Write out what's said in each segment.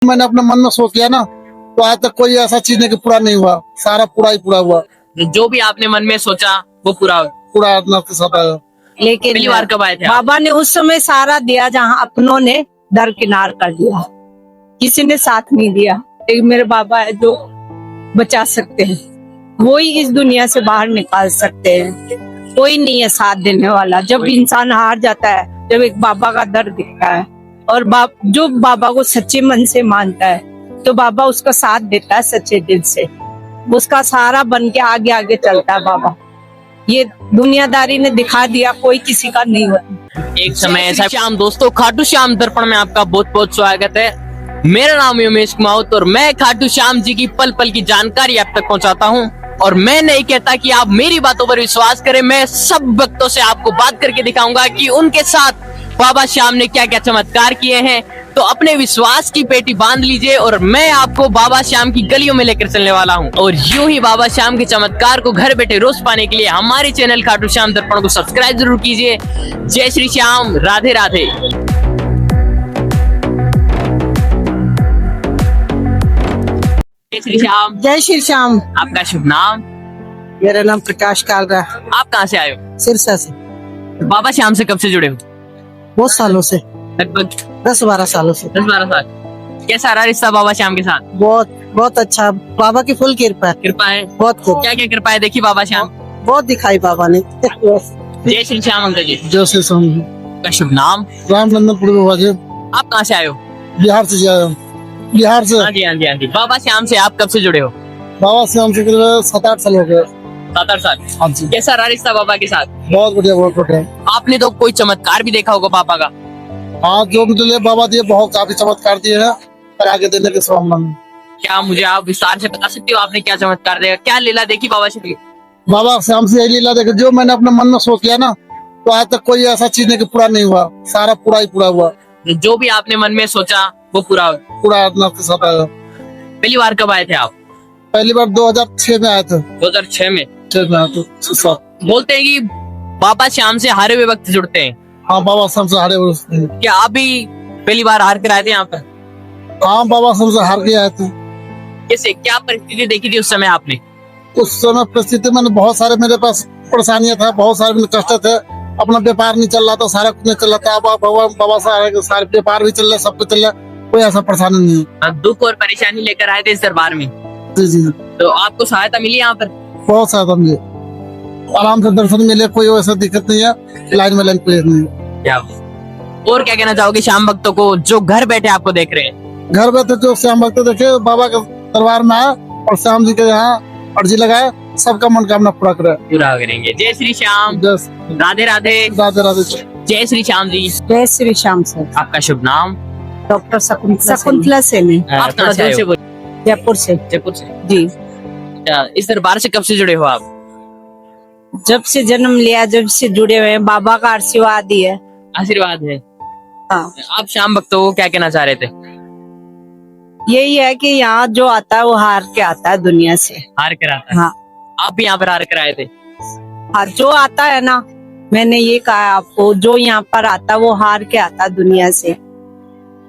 मैंने अपने मन में सोच लिया ना, तो आज तक कोई ऐसा चीज नहीं कि पूरा नहीं हुआ, सारा पूरा ही पूरा हुआ। जो भी आपने मन में सोचा वो पूरा पूरा अपना के साथ आया। लेकिन पहली बार कब आए थे आप? बाबा ने उस समय सारा दिया जहाँ अपनों ने दरकिनार कर दिया, किसी ने साथ नहीं दिया। एक मेरे बाबा है जो बचा सकते हैं, वो ही इस दुनिया से बाहर निकाल सकते हैं, कोई नहीं है साथ देने वाला। जब इंसान हार जाता है, जब एक बाबा का दर्द दिखता है और जो बाबा को सच्चे मन से मानता है, तो बाबा उसका साथ देता है सच्चे दिल से, उसका सहारा बन के आगे आगे चलता है बाबा। ये दुनियादारी ने दिखा दिया, कोई किसी का नहीं होता। एक समय ऐसा श्याम दोस्तों, खाटू श्याम दर्पण में आपका बहुत बहुत स्वागत है। मेरा नाम है उमेश कुमार और मैं खाटू श्याम जी की पल पल की जानकारी आप तक पहुंचाता हूं। और मैं नहीं कहता कि आप मेरी बातों पर विश्वास करें, मैं सब भक्तों से आपको बात करके दिखाऊंगा कि उनके साथ बाबा श्याम ने क्या क्या चमत्कार किए हैं। तो अपने विश्वास की पेटी बांध लीजिए और मैं आपको बाबा श्याम की गलियों में लेकर चलने वाला हूं। और यूं ही बाबा श्याम के चमत्कार को घर बैठे रोज पाने के लिए हमारे चैनल खाटू श्याम दर्पण को सब्सक्राइब जरूर कीजिए। जय श्री श्याम, राधे राधे। जय श्री श्याम। जय श्री श्याम। आपका शुभ नाम? मेरा नाम प्रकाश कालरा। आप कहाँ से आए हो? सिरसा से। बाबा श्याम से कब से जुड़े हो? बहुत सालों से, लगभग 10-12 सालों से। 10-12 साल। कैसा रहा रिश्ता बाबा श्याम के साथ? बहुत बहुत अच्छा, बाबा की फुल कृपा है। कृपा है? बहुत खूब, क्या क्या कृपा है देखी बाबा श्याम? बहुत दिखाई बाबा ने। जय श्री श्याम अंकल जी। जय श्री श्याम। का शुभ नाम? रामचंद्रपुर बाबा जी, आप कहाँ से आए हो? बिहार से आया हूँ। बिहार से। हाँ जी हाँ जी हाँ जी। बाबा श्याम से आप कब से जुड़े हो? बाबा श्याम से 7-8 साल हो गए। 7-8 साल। हाँ जी। कैसा रहा रिश्ता बाबा के साथ? बहुत बढ़िया, बहुत बढ़िया। आपने तो कोई चमत्कार भी देखा होगा बाबा का? हाँ, जो मुझे बाबा दिए बहुत काफी चमत्कार दिए हैं, पर आगे देने के संभावना में। क्या मुझे आप विस्तार से बता सकते हो आपने क्या चमत्कार देखा, क्या लीला देखी बाबा से? बाबा श्याम से यही लीला देखे, जो मैंने अपने मन में सोच लिया ना, तो आज तक कोई ऐसा चीज नहीं कि पूरा नहीं हुआ, सारा पूरा ही पूरा हुआ। जो भी आपने मन में सोचा वो पूरा पूरा अपना के साथ आया। पहली बार कब आए थे आप? पहली बार 2006 में आए थे। 2006 में। 6 में आए थे। बोलते हैं कि बाबा श्याम से हारे हुए वक्त जुड़ते हैं। हाँ, बाबा श्याम से हारे हुए। क्या आप भी पहली बार हार कर आए थे यहाँ पर? हाँ, बाबा श्याम से हार के आए थे। कैसे, क्या परिस्थिति देखी थी उस समय आपने? उस समय परिस्थिति में बहुत सारे मेरे पास परेशानियां था, बहुत सारे मेरे कष्ट थे। अपना व्यापार नहीं चल रहा था, सारा कुछ नहीं चल रहा था। बाबा सारे व्यापार भी चल रहा, सब कुछ चल रहा, कोई ऐसा परेशानी नहीं है। दुख और परेशानी लेकर आए थे इस दरबार में। जी जी। तो आपको सहायता मिली यहाँ पर? बहुत सहायता मिली, आराम से दर्शन मिले, कोई वैसा दिक्कत नहीं है, लाइन में नहीं। क्या और क्या कहना चाहोगे श्याम भक्तों को जो घर बैठे आपको देख रहे हैं? घर बैठे जो श्याम भक्त देखे, बाबा के दरबार में आए और श्याम जी के यहाँ अर्जी लगाए, सबका मनोकामना पूरा करे। पूरा करेंगे। जय श्री श्याम, राधे राधे। राधे राधे। जय श्री श्याम जी। जय श्री श्याम सर। आपका शुभ नाम? डॉक्टर शकुंतला सेन। आप कहाँ से आए हो? जयपुर से। जयपुर से जी। इस दरबार से कब से जुड़े हो आप? जब से जन्म लिया, जब से जुड़े हुए हैं, बाबा का आशीर्वाद ही है। आशीर्वाद है। हाँ। आप श्याम भक्तों को क्या कहना चाह रहे थे? यही है कि यहाँ जो आता है वो हार के आता है दुनिया से। हार कर आता है। हाँ। आप भी यहाँ पर हार कर आए थे? हाँ, जो आता है ना, मैंने ये कहा आपको, जो यहाँ पर आता है वो हार के आता है दुनिया से,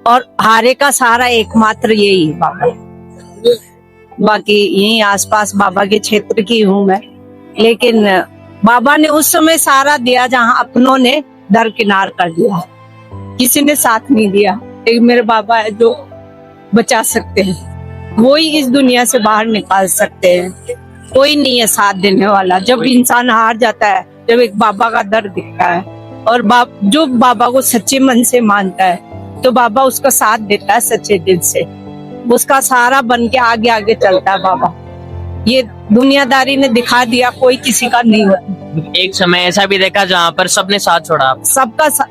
और हारे का सहारा एकमात्र यही है बाबा। बाकी यही आसपास बाबा के क्षेत्र की हूँ मैं, लेकिन बाबा ने उस समय सारा दिया जहाँ अपनों ने दरकिनार कर दिया, किसी ने साथ नहीं दिया। एक मेरे बाबा है जो बचा सकते हैं, वो ही इस दुनिया से बाहर निकाल सकते हैं, कोई नहीं है साथ देने वाला। जब इंसान हार जाता है, जब एक बाबा का दर्द दिखता है और जो बाबा को सच्चे मन से मानता है, तो बाबा उसका साथ देता है सच्चे दिल से, उसका सहारा बन के आगे आगे चलता है बाबा। ये दुनियादारी ने दिखा दिया, कोई किसी का नहीं होता। एक समय ऐसा भी देखा जहाँ पर सबने साथ छोड़ा।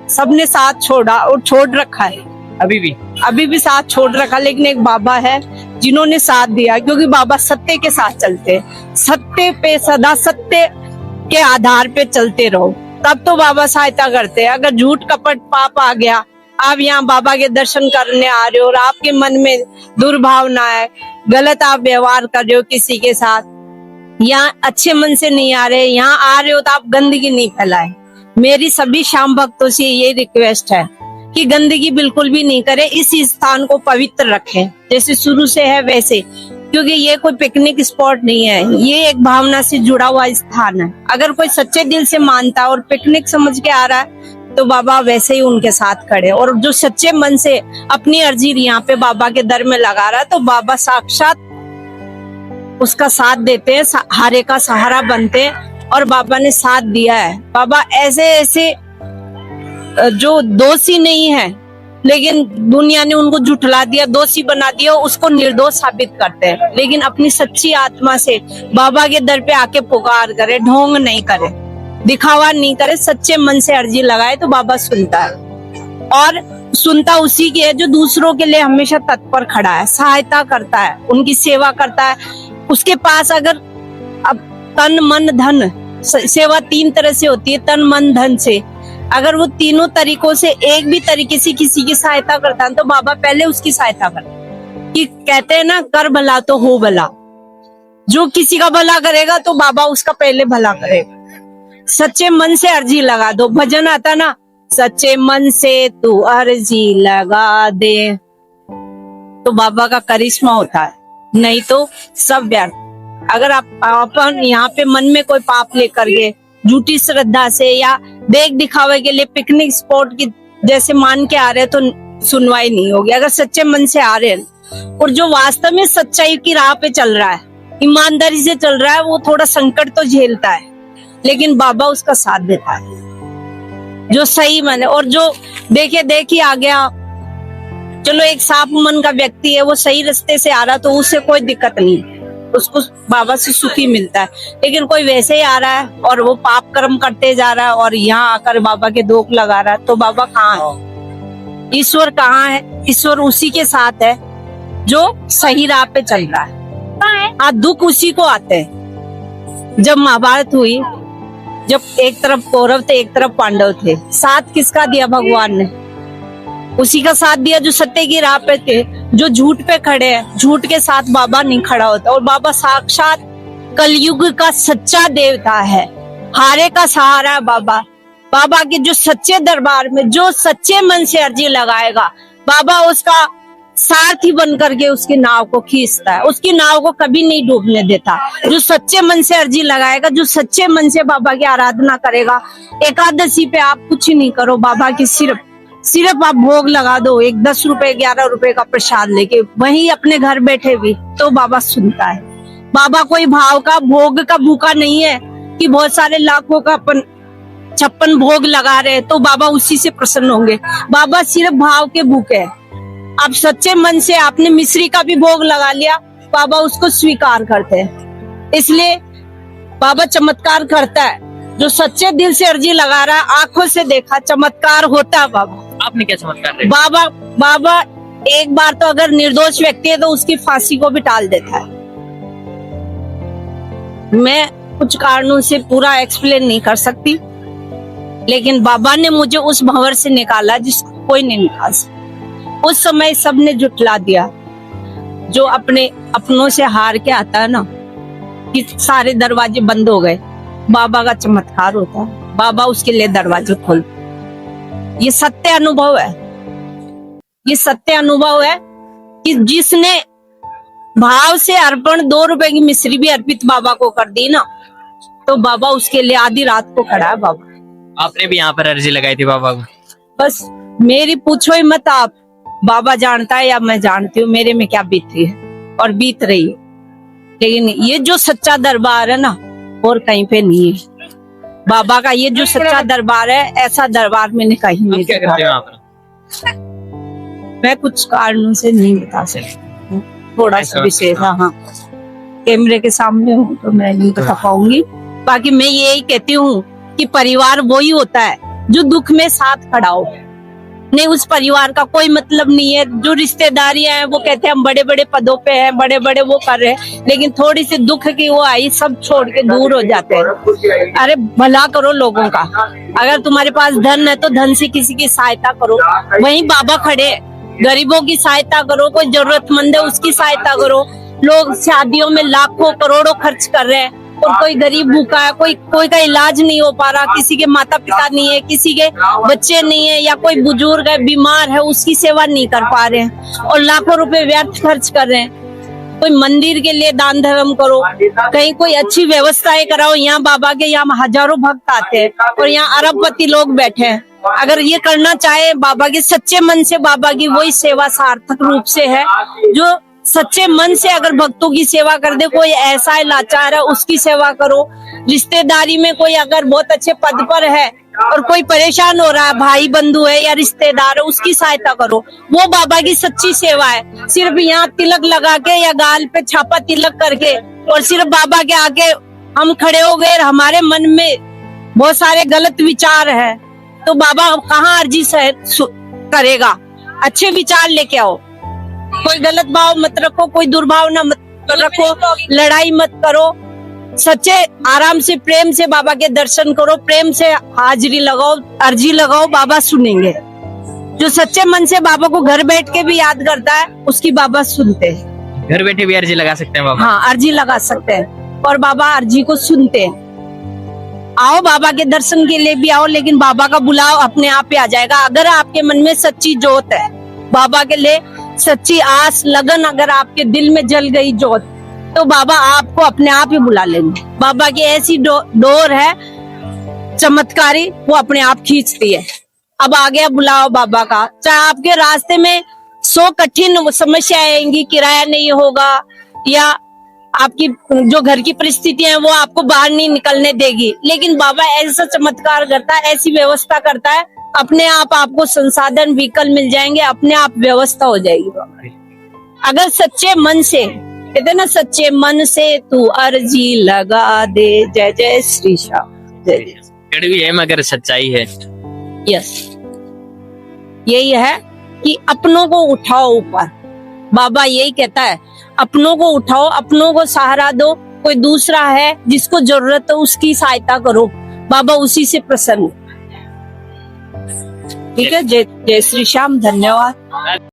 सबने साथ छोड़ा और छोड़ रखा है, अभी भी साथ छोड़ रखा, लेकिन एक बाबा है जिन्होंने साथ दिया, क्योंकि बाबा सत्य के साथ चलते, सत्य पे सदा सत्य के आधार पे चलते रहो, तब तो बाबा सहायता करते हैं। अगर झूठ कपट पाप आ गया, आप यहाँ बाबा के दर्शन करने आ रहे हो और आपके मन में दुर्भावना है, गलत आप व्यवहार कर रहे हो किसी के साथ, यहाँ अच्छे मन से नहीं आ रहे, यहाँ आ रहे हो तो आप गंदगी नहीं फैलाए। मेरी सभी श्याम भक्तों से ये रिक्वेस्ट है कि गंदगी बिल्कुल भी नहीं करे, इस स्थान को पवित्र रखें जैसे शुरू से है वैसे, क्योंकि ये कोई पिकनिक स्पॉट नहीं है, ये एक भावना से जुड़ा हुआ स्थान है। अगर कोई सच्चे दिल से मानता है और पिकनिक समझ के आ रहा है तो बाबा वैसे ही उनके साथ खड़े, और जो सच्चे मन से अपनी अर्जी यहाँ पे बाबा के दर में लगा रहा है तो बाबा साक्षात उसका साथ देते हैं, हारे का सहारा बनते हैं, और बाबा ने साथ दिया है। बाबा ऐसे ऐसे जो दोषी नहीं है लेकिन दुनिया ने उनको झुठला दिया, दोषी बना दिया, उसको निर्दोष साबित करते हैं, लेकिन अपनी सच्ची आत्मा से बाबा के दर पे आके पुकार करे, ढोंग नहीं करे, दिखावा नहीं करे, सच्चे मन से अर्जी लगाए तो बाबा सुनता है। और सुनता उसी की है जो दूसरों के लिए हमेशा तत्पर खड़ा है, सहायता करता है, उनकी सेवा करता है। उसके पास अगर अब तन मन धन, सेवा 3 तरह से होती है, तन मन धन से, अगर वो तीनों तरीकों से एक भी तरीके से किसी की सहायता करता है तो बाबा पहले उसकी सहायता करता। कि कहते हैं ना, कर भला तो हो भला, जो किसी का भला करेगा तो बाबा उसका पहले भला करेगा। सच्चे मन से अर्जी लगा दो, भजन आता ना, सच्चे मन से तू अर्जी लगा दे, तो बाबा का करिश्मा होता है, नहीं तो सब व्यर्थ। अगर आप अपन यहाँ पे मन में कोई पाप लेकर के झूठी श्रद्धा से या देख दिखावे के लिए पिकनिक स्पॉट की जैसे मान के आ रहे हैं तो सुनवाई नहीं होगी। अगर सच्चे मन से आ रहे हैं और जो वास्तव में सच्चाई की राह पे चल रहा है, ईमानदारी से चल रहा है, वो थोड़ा संकट तो झेलता है लेकिन बाबा उसका साथ देता है जो सही मन है। और जो देखी आ गया, चलो एक साफ मन का व्यक्ति है, वो सही रास्ते से आ रहा तो उसे कोई दिक्कत नहीं, उसको बाबा से सुखी मिलता है। लेकिन कोई वैसे ही आ रहा है और वो पाप कर्म करते जा रहा है और यहाँ आकर बाबा के दोख लगा रहा है, तो बाबा कहाँ है? ईश्वर कहाँ है? ईश्वर उसी के साथ है जो सही राह पे चल रहा है। आज दुख उसी को आते हैं। जब महाभारत हुई, जब एक तरफ कौरव थे एक तरफ पांडव थे, साथ किसका दिया? भगवान ने उसी का साथ दिया जो सत्य की राह पे थे, जो झूठ पे खड़े हैं। झूठ के साथ बाबा नहीं खड़ा होता, और बाबा साक्षात कलयुग का सच्चा देवता है, हारे का सहारा है बाबा। बाबा के जो सच्चे दरबार में जो सच्चे मन से अर्जी लगाएगा, बाबा उसका सारथी बन करके उसकी नाव को खींचता है, उसकी नाव को कभी नहीं डूबने देता। जो सच्चे मन से अर्जी लगाएगा, जो सच्चे मन से बाबा की आराधना करेगा। एकादशी पे आप कुछ नहीं करो, बाबा की सिर्फ आप भोग लगा दो, एक 10 रुपए 11 रुपए का प्रसाद लेके, वहीं अपने घर बैठे भी, तो बाबा सुनता है। बाबा कोई भाव का भोग का भूखा नहीं है कि बहुत सारे लाखों का अपन 56 भोग लगा रहे तो बाबा उसी से प्रसन्न होंगे। बाबा सिर्फ भाव के भूखे हैं। आप सच्चे मन से आपने मिश्री का भी भोग लगा लिया, बाबा उसको स्वीकार करते हैं। इसलिए बाबा चमत्कार करता है। जो सच्चे दिल से अर्जी लगा रहा है, आंखों से देखा चमत्कार होता है। बाबा आपने क्या चमत्कार रहे? बाबा एक बार तो अगर निर्दोष व्यक्ति है तो उसकी फांसी को भी टाल देता है। मैं कुछ कारणों से पूरा एक्सप्लेन नहीं कर सकती, लेकिन बाबा ने मुझे उस भंवर से निकाला जिसको कोई नहीं निकाल सकता। उस समय सबने जुटला दिया। जो अपने अपनों से हार के आता है ना, कि सारे दरवाजे बंद हो गए, बाबा का चमत्कार होता है, बाबा उसके लिए दरवाजे खोलते। ये सत्य अनुभव है, ये सत्य अनुभव है कि जिसने भाव से अर्पण 2 रुपए की मिश्री भी अर्पित बाबा को कर दी ना, तो बाबा उसके लिए आधी रात को खड़ा है। बाबा आपने भी यहाँ पर अर्जी लगाई थी बाबा को? बस मेरी पूछो ही मत आप, बाबा जानता है या मैं जानती हूँ मेरे में क्या बीती है और बीत रही है। लेकिन ये जो सच्चा दरबार है ना, और कहीं पे नहीं है। बाबा का ये जो सच्चा दरबार है, ऐसा दरबार मैंने कहीं नहीं क्या करते हो यहाँ पर? मैं कुछ कारणों से नहीं बता सकती, थोड़ा सा विशेष। हाँ, कैमरे के सामने हूँ तो मैं नहीं बता पाऊंगी। बाकी मैं यही कहती हूँ कि परिवार वही होता है जो दुख में साथ खड़ा हो। नहीं, उस परिवार का कोई मतलब नहीं है। जो रिश्तेदारियां हैं वो कहते हैं हम बड़े बड़े पदों पे हैं, बड़े बड़े वो कर रहे हैं, लेकिन थोड़ी सी दुख की वो आई, सब छोड़ के दूर हो जाते हैं। अरे भला करो लोगों का। अगर तुम्हारे पास धन है तो धन से किसी की सहायता करो, वहीं बाबा खड़े। गरीबों की सहायता करो, कोई जरूरतमंद है उसकी सहायता करो। लोग शादियों में लाखों करोड़ों खर्च कर रहे हैं, और कोई गरीब भूखा है, कोई का इलाज नहीं हो पा रहा, किसी के माता पिता नहीं है, किसी के बच्चे नहीं है, या कोई बुजुर्ग है बीमार है उसकी सेवा नहीं कर पा रहे हैं और लाखों रुपए व्यर्थ खर्च कर रहे हैं। कोई मंदिर के लिए दान धर्म करो, कहीं कोई अच्छी व्यवस्थाएं कराओ। यहाँ बाबा के यहाँ हजारों भक्त आते हैं और यहाँ अरबपति लोग बैठे हैं। अगर ये करना चाहे बाबा के सच्चे मन से, बाबा की वही सेवा सार्थक रूप से है। जो सच्चे मन से अगर भक्तों की सेवा कर दे, कोई ऐसा है लाचार है उसकी सेवा करो। रिश्तेदारी में कोई अगर बहुत अच्छे पद पर है और कोई परेशान हो रहा है, भाई बंधु है या रिश्तेदार है, उसकी सहायता करो। वो बाबा की सच्ची सेवा है। सिर्फ यहाँ तिलक लगा के या गाल पे छापा तिलक करके और सिर्फ बाबा के आगे हम खड़े हो गए, हमारे मन में बहुत सारे गलत विचार है, तो बाबा कहाँ अर्जी करेगा। अच्छे विचार लेके आओ, कोई गलत भाव मत रखो, कोई दुर्भावना मत रखो, लड़ाई मत करो। सच्चे आराम से प्रेम से बाबा के दर्शन करो, प्रेम से हाजिरी लगाओ, अर्जी लगाओ, बाबा सुनेंगे। जो सच्चे मन से बाबा को घर बैठ के भी याद करता है उसकी बाबा सुनते हैं। घर बैठे भी अर्जी लगा सकते हैं बाबा? हाँ, अर्जी लगा सकते हैं और बाबा अर्जी को सुनते हैं। आओ बाबा के दर्शन के लिए भी आओ, लेकिन बाबा का बुलाव अपने आप ही आ जाएगा। अगर आपके मन में सच्ची जोत है, बाबा के लिए सच्ची आस लगन अगर आपके दिल में जल गई जोत, तो बाबा आपको अपने आप ही बुला लेंगे। बाबा की ऐसी डोर है चमत्कारी, वो अपने आप खींचती है। अब आ गया बुलाओ बाबा का। चाहे आपके रास्ते में 100 कठिन समस्याएं आएंगी, किराया नहीं होगा या आपकी जो घर की परिस्थितियां हैं वो आपको बाहर नहीं निकलने देगी, लेकिन बाबा ऐसा चमत्कार करता है, ऐसी व्यवस्था करता है, अपने आप आपको संसाधन व्हीकल मिल जाएंगे, अपने आप व्यवस्था हो जाएगी बाबा। अगर सच्चे मन से, कहते ना सच्चे मन से तू अर्जी लगा दे। जय जय श्री श्याम। जय जय। कड़वी है मगर सच्चाई है। यस, यही है कि अपनों को उठाओ ऊपर। बाबा यही कहता है, अपनों को उठाओ, अपनों को सहारा दो। कोई दूसरा है जिसको जरूरत है उसकी सहायता करो, बाबा उसी से प्रसन्न। ठीक है। जय जय श्री श्याम। धन्यवाद।